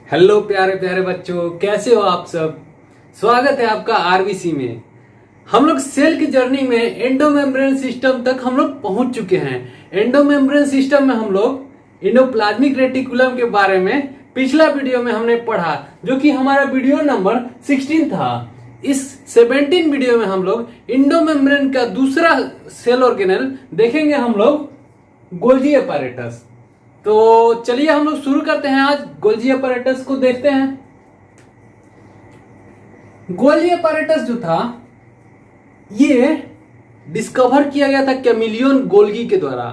Hello प्यारे प्यारे बच्चों, कैसे हो आप सब। स्वागत है आपका आरबीसी में। हम लोग सेल की जर्नी में एंडोमेम्ब्रेन सिस्टम तक हम लोग पहुंच चुके हैं। एंडोमेम्ब्रेन सिस्टम में हम लोग एंडोप्लाज्मिक रेटिकुलम के बारे में पिछला वीडियो में हमने पढ़ा, जो कि हमारा वीडियो नंबर 16 था। इस 17 वीडियो में हम लोग एंडोमेम्ब्रेन का दूसरा सेल ऑर्गेनेल देखेंगे, हम लोग गोल्जी अपैरेटस। तो चलिए हम लोग शुरू करते हैं। आज गोल्जी अपैरेटस को देखते हैं। गोल्जी अपैरेटस जो था ये डिस्कवर किया गया था कैमिलियन गोल्गी के द्वारा।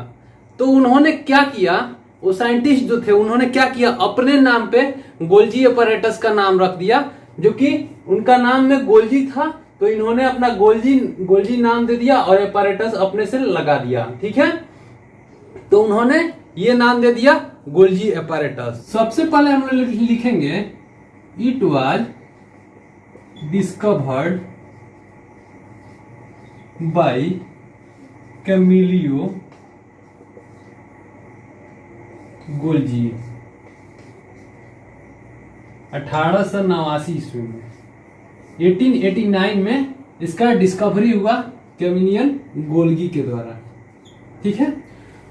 तो उन्होंने क्या किया, वो साइंटिस्ट जो थे उन्होंने क्या किया, अपने नाम पे गोल्जी अपैरेटस का नाम रख दिया, जो कि उनका नाम में गोल्जी था तो इन्होंने अपना गोल्जी नाम दे दिया और अपैरेटस अपने से लगा दिया। ठीक है, तो उन्होंने ये नाम दे दिया गोल्जी अपैरेटस। सबसे पहले हम लोग लिखेंगे it was discovered by Camillo Golgi 1889 ईस्वी में। 1889 में इसका डिस्कवरी हुआ कैमिलियन गोल्गी के द्वारा। ठीक है,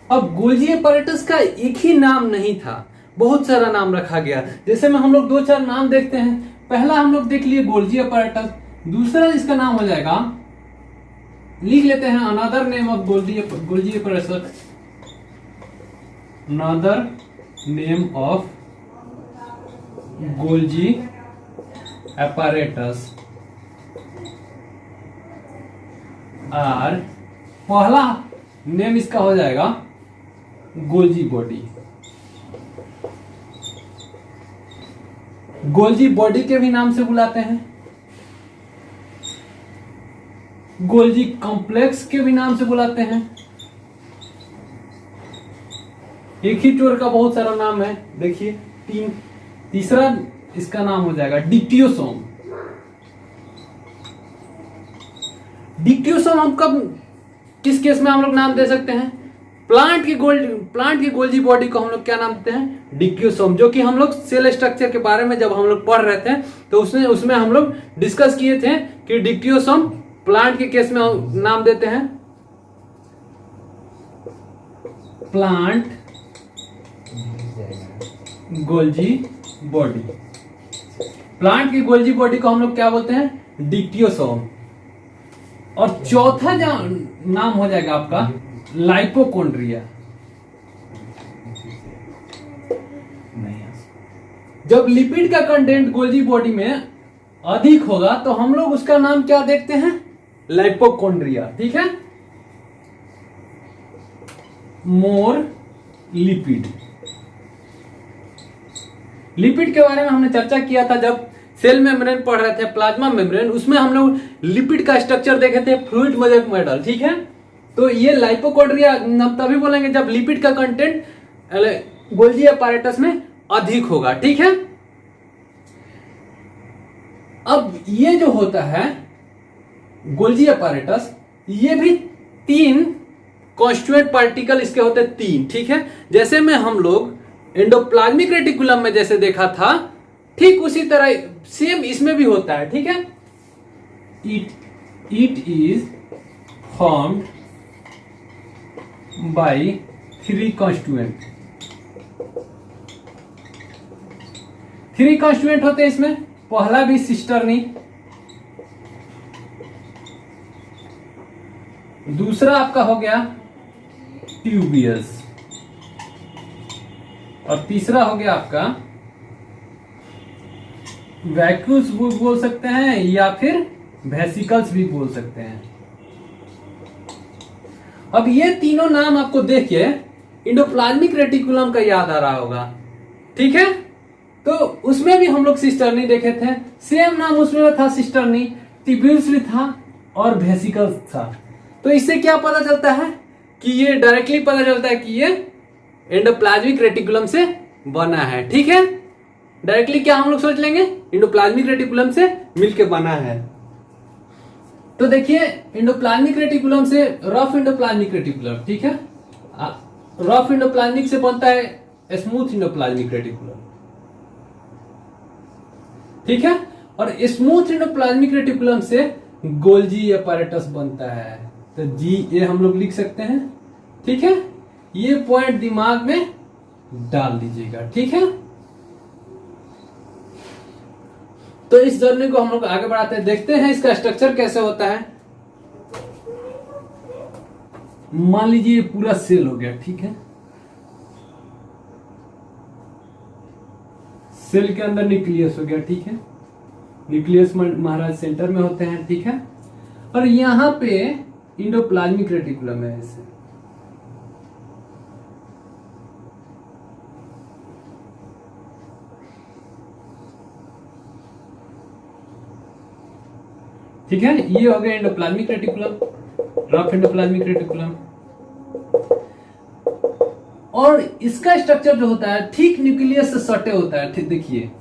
अब गोल्जी अपैरेटस का एक ही नाम नहीं था, बहुत सारा नाम रखा गया। जैसे में हम लोग दो चार नाम देखते हैं। पहला हम लोग देख लिए गोल्जी अपैरेटस, दूसरा इसका नाम हो जाएगा, लिख लेते हैं another name of Golgi apparatus, another name of Golgi apparatus और पहला नेम इसका हो जाएगा गोल्जी बॉडी। गोल्जी बॉडी के भी नाम से बुलाते हैं, गोल्जी कॉम्प्लेक्स के भी नाम से बुलाते हैं। एक ही चोर का बहुत सारा नाम है, देखिए तीसरा इसका नाम हो जाएगा डिक्टियोसोम। डिक्टियोसोम हम कब किस केस में हम लोग नाम दे सकते हैं, प्लांट की गोल्जी बॉडी को हम लोग क्या नाम देते हैं, डिक्टियोसोम। जो कि हम लोग सेल स्ट्रक्चर के बारे में जब हम लोग पढ़ रहे थे तो उसमें हम लोग डिस्कस किए थे कि डिक्टियोसोम प्लांट के केस में नाम देते हैं प्लांट गोल्जी बॉडी। प्लांट की गोल्जी बॉडी को हम लोग क्या बोलते हैं, डिक्टियोसोम। और चौथा नाम हो जाएगा आपका लाइपोकोन्ड्रिया। जब लिपिड का कंटेंट गोल्जी बॉडी में अधिक होगा तो हम लोग उसका नाम क्या देखते हैं, लाइपोकोन्ड्रिया। ठीक है, मोर लिपिड। लिपिड के बारे में हमने चर्चा किया था जब सेल मेम्ब्रेन पढ़ रहे थे, प्लाज्मा मेम्ब्रेन, उसमें हम लोग लिपिड का स्ट्रक्चर देखे थे, फ्लूइड मोज़ेक मॉडल। ठीक है, तो ये लाइपोकोन्ड्रिया हम तभी बोलेंगे जब लिपिड का कंटेंट गोल्जी अपैरेटस में अधिक होगा। ठीक है, अब ये जो होता है गोल्जी अपैरेटस, ये भी 3 कॉन्स्टिट्यूएंट पार्टिकल इसके होते हैं 3। ठीक है, जैसे में हम लोग एंडोप्लाज्मिक रेटिकुलम में जैसे देखा था, ठीक उसी तरह सेम इसमें भी होता है। ठीक है, it is formed by 3 constituent. 3 constituent होते हैं इसमें। पहला भी सिस्टर्नी, दूसरा आपका हो गया ट्यूबियस, और तीसरा हो गया आपका वैक्यूल्स भी बोल सकते हैं या फिर वेसिकल्स भी बोल सकते हैं। अब ये तीनों नाम आपको देखिए एंडोप्लाज्मिक रेटिकुलम का याद आ रहा होगा। ठीक है, तो उसमें भी हम लोग सिस्टर्नी देखे थे, सेम नाम उसमें था सिस्टर्नी, ट्यूब्यूल्स भी था और वेसिकल्स था। तो इससे क्या पता चलता है कि ये डायरेक्टली पता चलता है कि ये एंडोप्लाज्मिक रेटिकुलम से बना है। ठीक है, डायरेक्टली क्या हम लोग सोच लेंगे, एंडोप्लाज्मिक रेटिकुलम से मिलके बना है। तो देखिए एंडोप्लाज्मिक रेटिकुलम से रफ एंडोप्लाज्मिक रेटिकुलम, ठीक है, रफ एंडोप्लाज्मिक से बनता है स्मूथ एंडोप्लाज्मिक रेटिकुलम। ठीक है। और स्मूथ एंडोप्लाज्मिक रेटिकुलम से गोल्जी अपैरेटस बनता है, तो GA हम लोग लिख सकते हैं। ठीक है, ये पॉइंट दिमाग में डाल दीजिएगा। ठीक है, तो इस जर्नी को हम लोग आगे बढ़ाते हैं, देखते हैं इसका स्ट्रक्चर कैसे होता है। मान लीजिए पूरा सेल हो गया। ठीक है, सेल के अंदर न्यूक्लियस हो गया। ठीक है, न्यूक्लियस महाराज सेंटर में होते हैं। ठीक है, और यहां पे इंडोप्लाज्मिक रेटिकुलम है ऐसे। ठीक है, ये हो गया endoplasmic reticulum, rough endoplasmic reticulum. और इसका स्ट्रक्चर जो होता है ठीक न्यूक्लियस से सटे होता है। ठीक देखिए,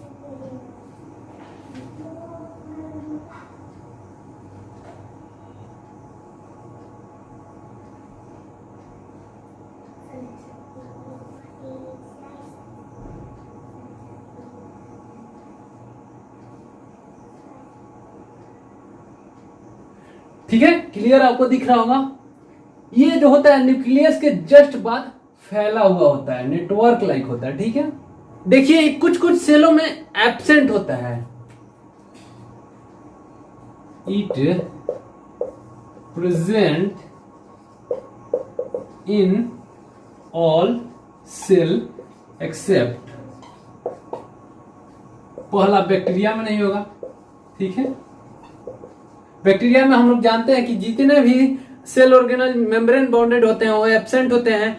ठीक है, क्लियर आपको दिख रहा होगा। ये जो होता है न्यूक्लियस के जस्ट बाद फैला हुआ होता है, नेटवर्क लाइक होता है। ठीक है, देखिए कुछ कुछ सेलों में एब्सेंट होता है। It present in all cell except, पहला बैक्टीरिया में नहीं होगा। ठीक है, बैक्टीरिया में हम लोग जानते हैं कि जितने भी सेल ऑर्गेनल मेम्ब्रेन बाउंडेड होते हैं वो एब्सेंट होते हैं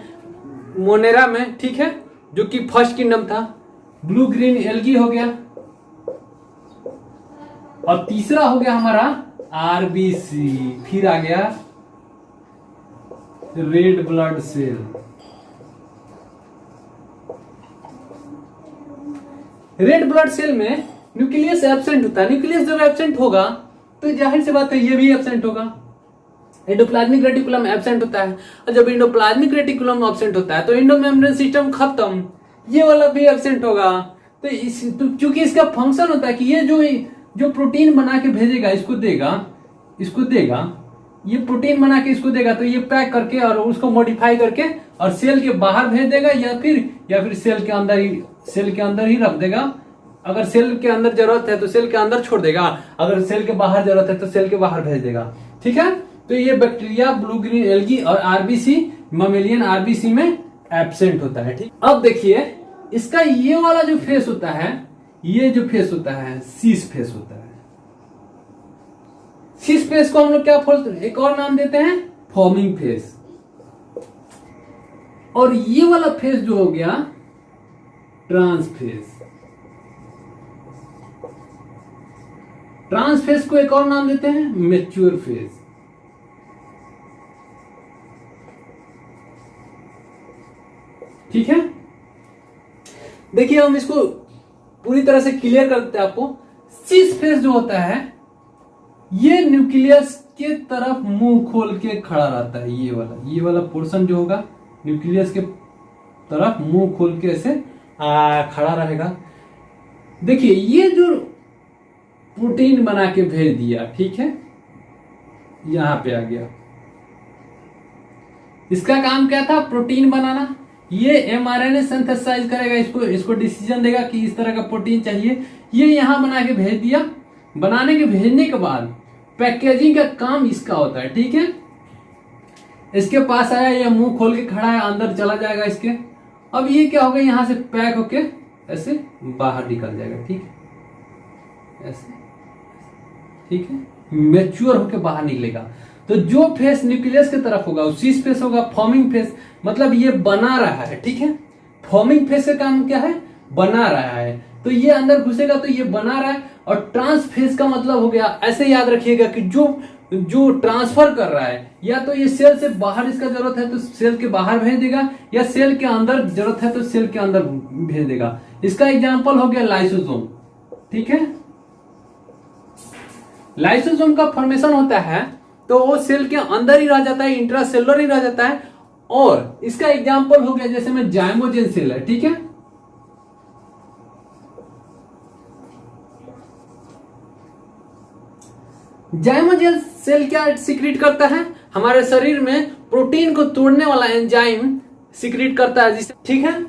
मोनेरा में। ठीक है, जो कि फर्स्ट किंगडम था। ब्लू ग्रीन एल्गी हो गया, और तीसरा हो गया हमारा आरबीसी। फिर आ गया red blood cell. Red blood cell में न्यूक्लियस एब्सेंट होता है। न्यूक्लियस जब एब्सेंट होगा तो जाहिर सी बात है ये भी एब्सेंट होगा। एंडोप्लाज्मिक रेटिकुलम एब्सेंट होता है, और जब एंडोप्लाज्मिक रेटिकुलम एब्सेंट होता है तो एंडोमेम्ब्रेन सिस्टम खत्म, ये वाला भी एब्सेंट होगा। तो चूंकि इसका फंक्शन होता है कि ये जो प्रोटीन बना के भेजेगा इसको देगा, ये प्रोटीन बना के इसको देगा, तो ये पैक करके और उसको मॉडिफाई करके और सेल के बाहर भेज देगा, या फिर सेल के अंदर ही रख देगा। अगर सेल के अंदर जरूरत है तो सेल के अंदर छोड़ देगा, अगर सेल के बाहर जरूरत है तो सेल के बाहर भेज देगा। ठीक है, तो ये बैक्टीरिया, ब्लू ग्रीन एल्गी और आरबीसी, ममेलियन आरबीसी में एब्सेंट होता है। ठीक, अब देखिए इसका ये वाला जो फेस होता है, ये जो फेस होता है सीस फेस होता है। सीस फेस को हम लोग क्या एक और नाम देते हैं, फॉर्मिंग फेस। और ये वाला फेस जो हो गया ट्रांस फेस। ट्रांस फेस को एक और नाम देते हैं मैच्योर फेस। ठीक है, देखिए हम इसको पूरी तरह से क्लियर कर देते हैं आपको। सिस फेस जो होता है ये न्यूक्लियस के तरफ मुंह खोल के खड़ा रहता है। ये वाला पोर्शन जो होगा न्यूक्लियस के तरफ मुंह खोल के ऐसे खड़ा रहेगा। देखिए ये जो प्रोटीन बना के भेज दिया, ठीक है, यहां पे आ गया। इसका काम क्या था, प्रोटीन बनाना। ये एमआरएनए सिंथेसाइज करेगा, इसको डिसीजन देगा कि इस तरह का प्रोटीन चाहिए। ये यहां बना के भेज दिया। बनाने के भेजने के बाद पैकेजिंग का काम इसका होता है। ठीक है, इसके पास आया, ये मुंह खोल के खड़ा है, अंदर चला जाएगा इसके। अब ये क्या होगा, यहां से पैक होके ऐसे बाहर निकल जाएगा। ठीक है, ऐसे, ठीक है, मैच्योर होके बाहर निकलेगा। तो जो फेस न्यूक्लियस की तरफ होगा उसी फेस होगा फॉर्मिंग फेस, मतलब ये बना रहा है। ठीक है, फॉर्मिंग फेस का काम क्या है, बना रहा है। तो ये अंदर घुसेगा तो ये बना रहा है। और ट्रांस फेस का मतलब हो गया, ऐसे याद रखिएगा कि जो ट्रांसफर कर रहा है, या तो ये सेल से बाहर इसका जरूरत है तो सेल के बाहर भेज देगा, या सेल के अंदर जरूरत है तो सेल के अंदर भेज देगा। इसका एग्जांपल हो गया लाइसोसोम। ठीक है, लाइसोसोम का फॉर्मेशन होता है तो वो सेल के अंदर ही रह जाता है, इंट्रासेलुलर ही रह जाता है। और इसका एग्जांपल हो गया जैसे में जाइमोजेन सेल है। ठीक है, जाइमोजेन सेल क्या सिक्रीट करता है, हमारे शरीर में प्रोटीन को तोड़ने वाला एंजाइम सिक्रीट करता है जिसे, ठीक है।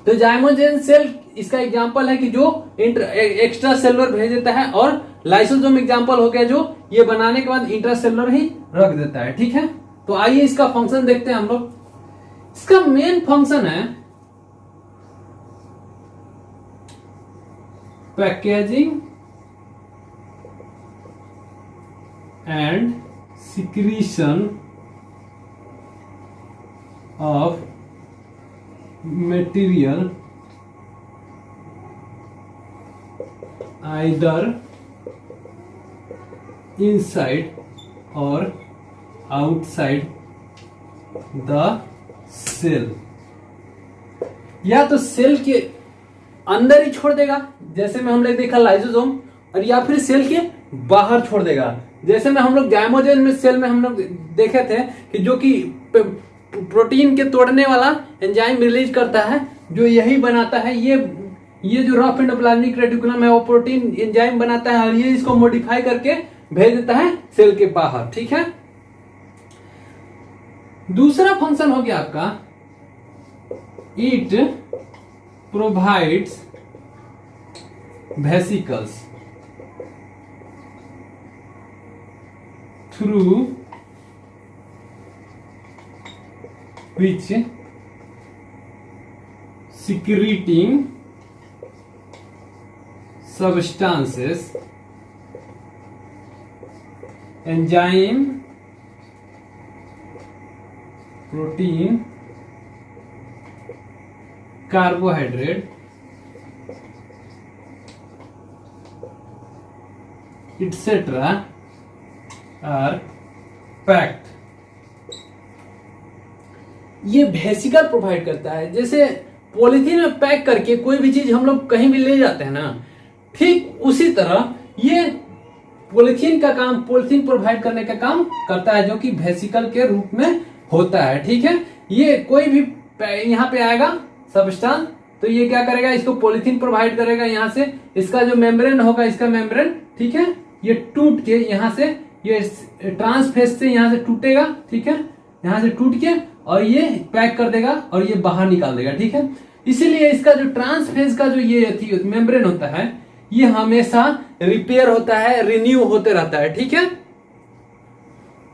तो जाइमोजेन सेल इसका एग्जांपल है कि जो एक्स्ट्रा सेलुलर भेज देता है, और लाइसोसोम एग्जांपल हो गया जो ये बनाने के बाद इंट्रा सेलुलर ही रख देता है, ठीक है। तो आइए इसका फंक्शन देखते हैं हम लोग। इसका मेन फंक्शन है packaging and secretion of material either inside or outside the cell, या तो सेल के अंदर ही छोड़ देगा जैसे में हम लोग देखा लाइसोसोम, और या फिर सेल के बाहर छोड़ देगा जैसे में हम लोग जाइमोजेन में सेल में हम लोग देखे थे कि जो कि प्रोटीन के तोड़ने वाला एंजाइम रिलीज करता है, जो यही बनाता है, ये जो रफ एंडोप्लाज्मिक रेटिकुलम है वो प्रोटीन एंजाइम बनाता है और ये इसको मॉडिफाई करके भेज देता है सेल के बाहर, ठीक है। दूसरा फंक्शन हो गया आपका it provides vesicles through which secreting substances, enzyme, protein, carbohydrate, etc. are packed. ये वेसिकल प्रोवाइड करता है, जैसे पॉलीथीन में पैक करके कोई भी चीज हम लोग कहीं भी ले जाते हैं ना, ठीक उसी तरह ये पॉलीथीन का काम, पॉलीथीन प्रोवाइड करने का काम करता है, जो कि वेसिकल के रूप में होता है, ठीक है। ये कोई भी यहाँ पे आएगा सब्सटेंस, तो ये क्या करेगा, इसको पॉलीथीन प्रोवाइड करेगा, यहाँ से इसका जो मेम्ब्रेन होगा, इसका मेम्ब्रेन, ठीक है, ये टूट के यहाँ से, ये ट्रांसफेस से यहाँ से टूटेगा, ठीक है, यहाँ से टूट के और ये पैक कर देगा और ये बाहर निकाल देगा, ठीक है। इसीलिए इसका जो ट्रांसफेज का जो ये मेम्ब्रेन होता है, ये हमेशा रिपेयर होता है, रिन्यू होते रहता है, ठीक है।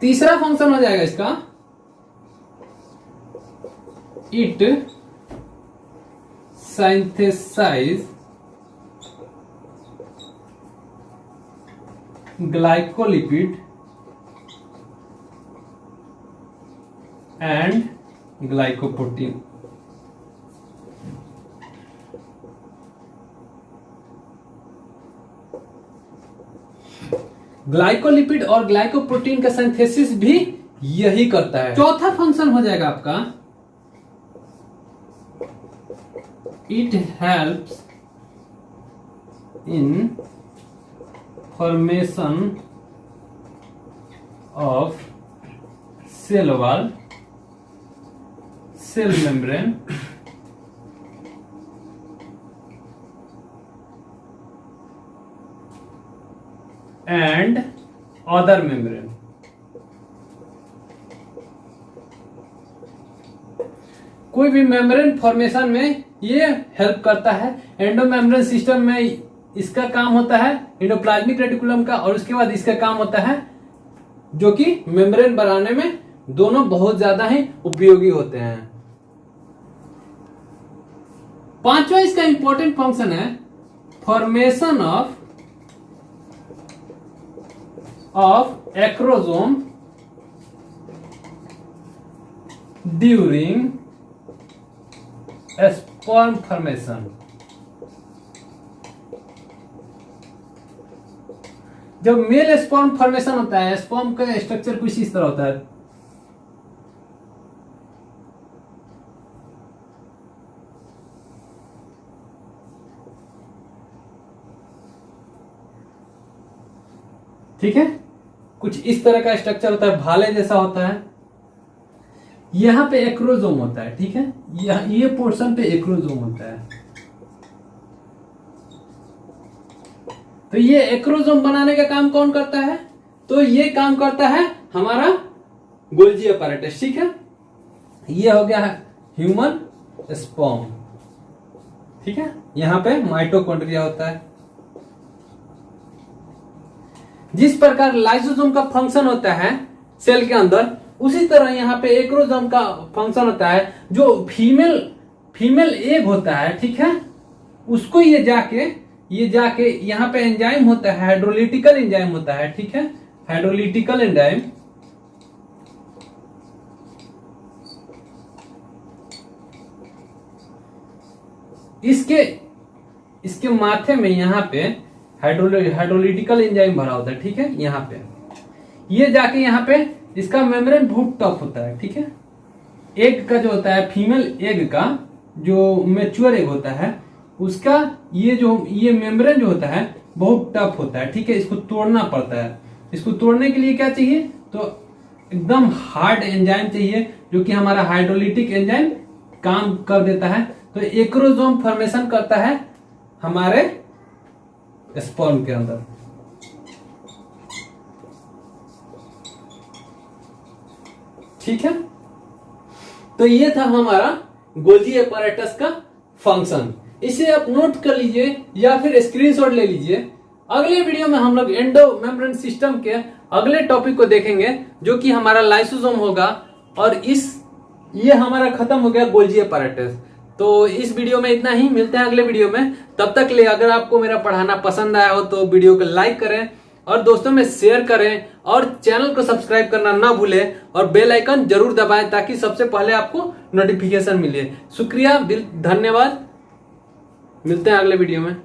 तीसरा फंक्शन हो जाएगा इसका it synthesize glycolipid and glycoprotein. Glycolipid और ग्लाइकोप्रोटीन का सिंथेसिस भी यही करता है। चौथा फंक्शन हो जाएगा आपका it helps in formation of cell wall, cell membrane, and other membrane. कोई भी मेम्ब्रेन फॉर्मेशन में ये हेल्प करता है। एंडोमेम्ब्रेन सिस्टम में इसका काम होता है एंडोप्लाज्मिक रेटिकुलम का, और उसके बाद इसका काम होता है जो कि मेम्ब्रेन बनाने में दोनों बहुत ज्यादा ही उपयोगी होते हैं। पांचवा इसका इंपॉर्टेंट फंक्शन है formation of acrosome during sperm formation. जब मेल स्पर्म फॉर्मेशन होता है, स्पर्म का स्ट्रक्चर कुछ इस तरह होता है, ठीक है, कुछ इस तरह का स्ट्रक्चर होता है, भाले जैसा होता है। यहां पे एक्रोसोम होता है, ठीक है, ये पोर्शन पे एक्रोसोम होता है। तो ये एक्रोसोम बनाने का काम कौन करता है? तो ये काम करता है हमारा गोल्जी अपैरेटस। ठीक है, ये हो गया ह्यूमन स्पर्म। ठीक है, यहां पे माइटोकॉन्ड्रिया होता है। जिस प्रकार लाइसोसोम का फंक्शन होता है सेल के अंदर, उसी तरह यहाँ पे एक्रोसोम का फंक्शन होता है। जो फीमेल एग होता है, ठीक है, उसको ये जाके यहाँ पे एंजाइम होता है, हाइड्रोलिटिकल एंजाइम होता है। ठीक है, हाइड्रोलिटिकल एंजाइम इसके माथे में यहाँ पे हाइड्रोलिटिकल एंजाइम भरा होता है। ठीक है, यहाँ पे ये जाके यहाँ पे इसका मेम्ब्रेन बहुत टफ होता है। ठीक है, एग का जो होता है, फीमेल एग का जो मैच्योर एग होता है, उसका ये मेम्ब्रेन जो होता है बहुत टफ होता है। ठीक है, इसको तोड़ना पड़ता है। इसको तोड़ने के लिए क्या चाहिए? तो एकदम हार्ड एंजाइम चाहिए, जो कि हमारा हाइड्रोलिटिक एंजाइम काम कर देता है। तो एक्रोसोम फॉर्मेशन करता है हमारे स्पर्म के अंदर। ठीक है, तो ये था हमारा गोल्जी अपैरेटस का फंक्शन। इसे आप नोट कर लीजिए या फिर स्क्रीनशॉट ले लीजिए। अगले वीडियो में हम लोग एंडो मेम्ब्रेन सिस्टम के अगले टॉपिक को देखेंगे, जो कि हमारा लाइसोसोम होगा। और ये हमारा खत्म हो गया गोल्जी अपैरेटस। तो इस वीडियो में इतना ही, मिलते हैं अगले वीडियो में। तब तक ले अगर आपको मेरा पढ़ाना पसंद आया हो तो वीडियो को लाइक करें और दोस्तों में शेयर करें, और चैनल को सब्सक्राइब करना ना भूलें, और बेल आइकन जरूर दबाएं ताकि सबसे पहले आपको नोटिफिकेशन मिले। शुक्रिया, धन्यवाद, मिलते हैं अगले वीडियो में।